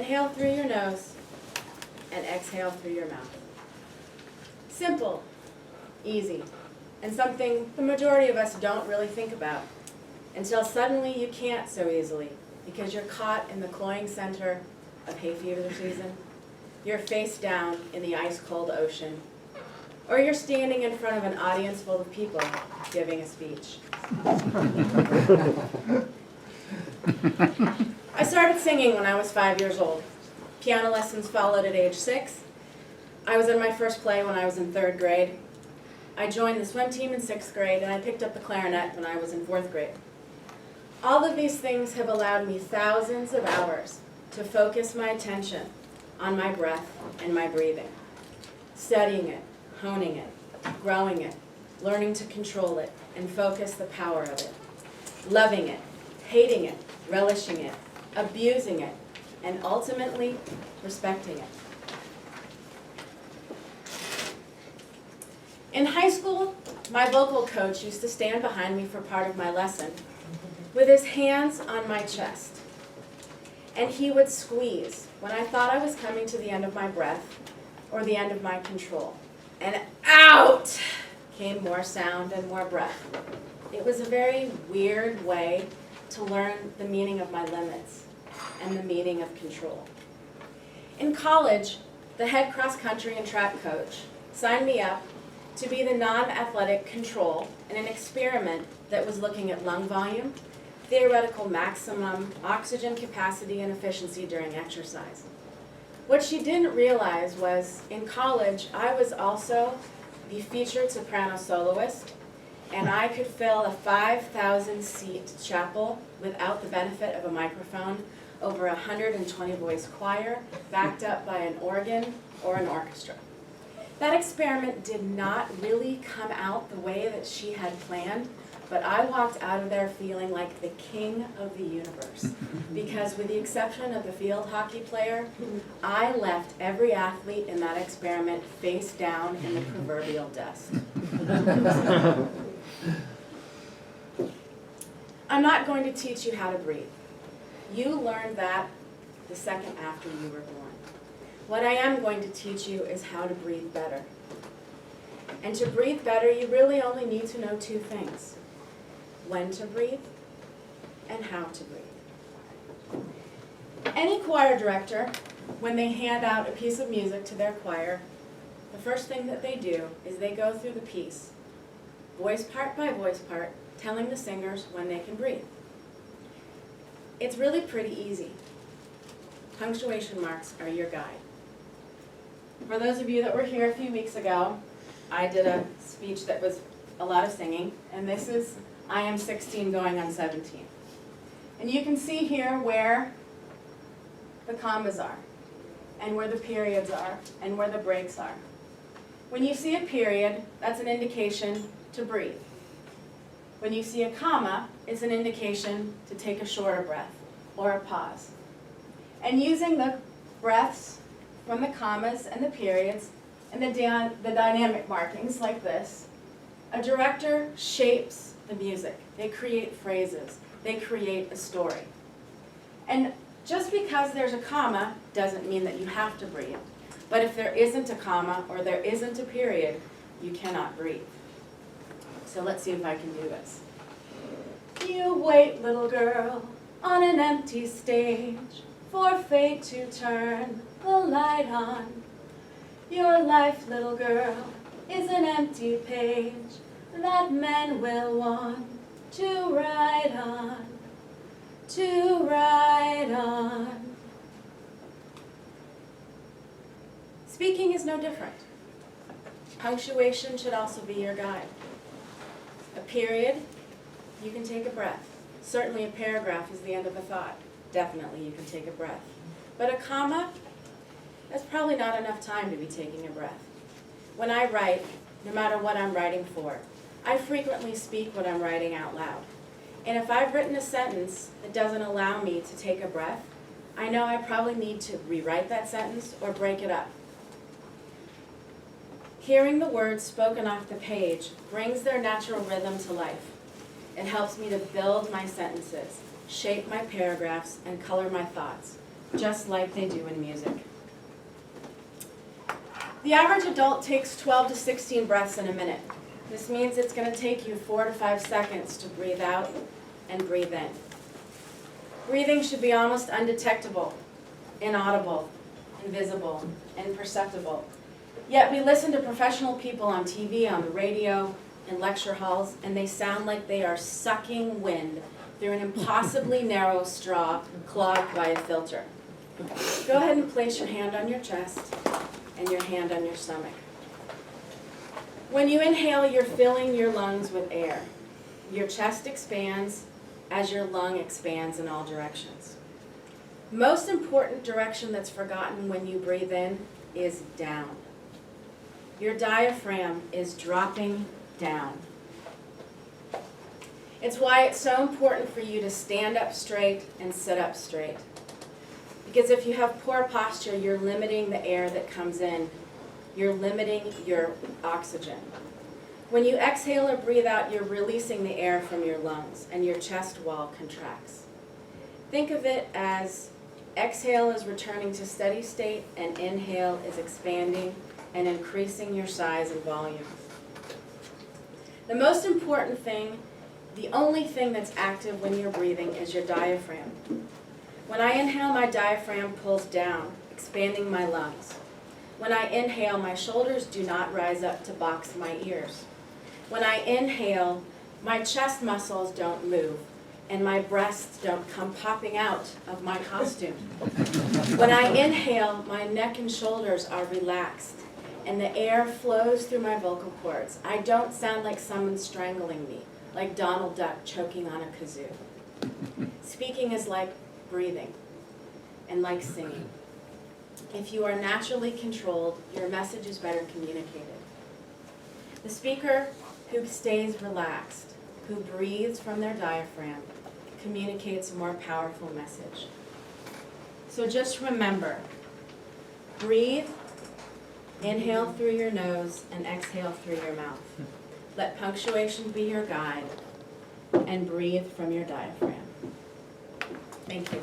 Inhale through your nose and exhale through your mouth. Simple, easy, and something the majority of us don't really think about until suddenly you can't so easily because you're caught in the cloying center of hay fever season. You're face down in the ice-cold ocean, or you're standing in front of an audience full of people giving a speech. I started singing when I was 5 years old. Piano lessons followed at age 6. I was in my first play when I was in 3rd grade. I joined the swim team in 6th grade, and I picked up the clarinet when I was in 4th grade. All of these things have allowed me thousands of hours to focus my attention on my breath and my breathing, studying it, honing it, growing it, learning to control it, and focus the power of it, loving it, hating it, relishing it, abusing it, and ultimately respecting it. In high school, my vocal coach used to stand behind me for part of my lesson with his hands on my chest. And he would squeeze when I thought I was coming to the end of my breath or the end of my control. And out came more sound and more breath. It was a very weird way to learn the meaning of my limits and the meaning of control. In college, the head cross-country and track coach signed me up to be the non-athletic control in an experiment that was looking at lung volume, theoretical maximum oxygen capacity and efficiency during exercise. What she didn't realize was, in college, I was also the featured soprano soloist, and I could fill a 5,000-seat chapel without the benefit of a microphone over a 120-voice choir backed up by an organ or an orchestra. That experiment did not really come out the way that she had planned, but I walked out of there feeling like the king of the universe. Because with the exception of the field hockey player, I left every athlete in that experiment face down in the proverbial dust. I'm not going to teach you how to breathe. You learned that the second after you were born. What I am going to teach you is how to breathe better. And to breathe better, you really only need to know 2 things: when to breathe and how to breathe. Any choir director, when they hand out a piece of music to their choir, the first thing that they do is they go through the piece, voice part by voice part, telling the singers when they can breathe. It's really pretty easy. Punctuation marks are your guide. For those of you that were here a few weeks ago, I did a speech that was a lot of singing, and this is I am 16 going on 17. And you can see here where the commas are, and where the periods are, and where the breaks are. When you see a period, that's an indication to breathe. When you see a comma, it's an indication to take a shorter breath, or a pause. And using the breaths from the commas and the periods and the dynamic markings like this, a director shapes the music. They create phrases. They create a story. And just because there's a comma doesn't mean that you have to breathe. But if there isn't a comma or there isn't a period, you cannot breathe. So let's see if I can do this. You wait, little girl, on an empty stage, for fate to turn the light on. Your life, little girl, is an empty page that men will want to write on, to write on. Speaking is no different. Punctuation should also be your guide. A period, you can take a breath. Certainly a paragraph is the end of a thought. Definitely you can take a breath. But a comma, that's probably not enough time to be taking a breath. When I write, no matter what I'm writing for, I frequently speak what I'm writing out loud. And if I've written a sentence that doesn't allow me to take a breath, I know I probably need to rewrite that sentence or break it up. Hearing the words spoken off the page brings their natural rhythm to life. It helps me to build my sentences, shape my paragraphs, and color my thoughts, just like they do in music. The average adult takes 12 to 16 breaths in a minute. This means it's going to take you 4 to 5 seconds to breathe out and breathe in. Breathing should be almost undetectable, inaudible, invisible, imperceptible. Yet we listen to professional people on TV, on the radio, in lecture halls, and they sound like they are sucking wind through an impossibly narrow straw clogged by a filter. Go ahead and place your hand on your chest and your hand on your stomach. When you inhale, you're filling your lungs with air. Your chest expands as your lung expands in all directions. Most important direction that's forgotten when you breathe in is down. Your diaphragm is dropping down. It's why it's so important for you to stand up straight and sit up straight. Because if you have poor posture, you're limiting the air that comes in. You're limiting your oxygen. When you exhale or breathe out, you're releasing the air from your lungs and your chest wall contracts. Think of it as exhale is returning to steady state and inhale is expanding and increasing your size and volume. The most important thing, the only thing that's active when you're breathing is your diaphragm. When I inhale, my diaphragm pulls down, expanding my lungs. When I inhale, my shoulders do not rise up to box my ears. When I inhale, my chest muscles don't move, and my breasts don't come popping out of my costume. When I inhale, my neck and shoulders are relaxed, and the air flows through my vocal cords. I don't sound like someone strangling me, like Donald Duck choking on a kazoo. Speaking is like breathing and like singing. If you are naturally controlled, your message is better communicated. The speaker who stays relaxed, who breathes from their diaphragm, communicates a more powerful message. So just remember, breathe, inhale through your nose, and exhale through your mouth. Let punctuation be your guide, and breathe from your diaphragm. Thank you.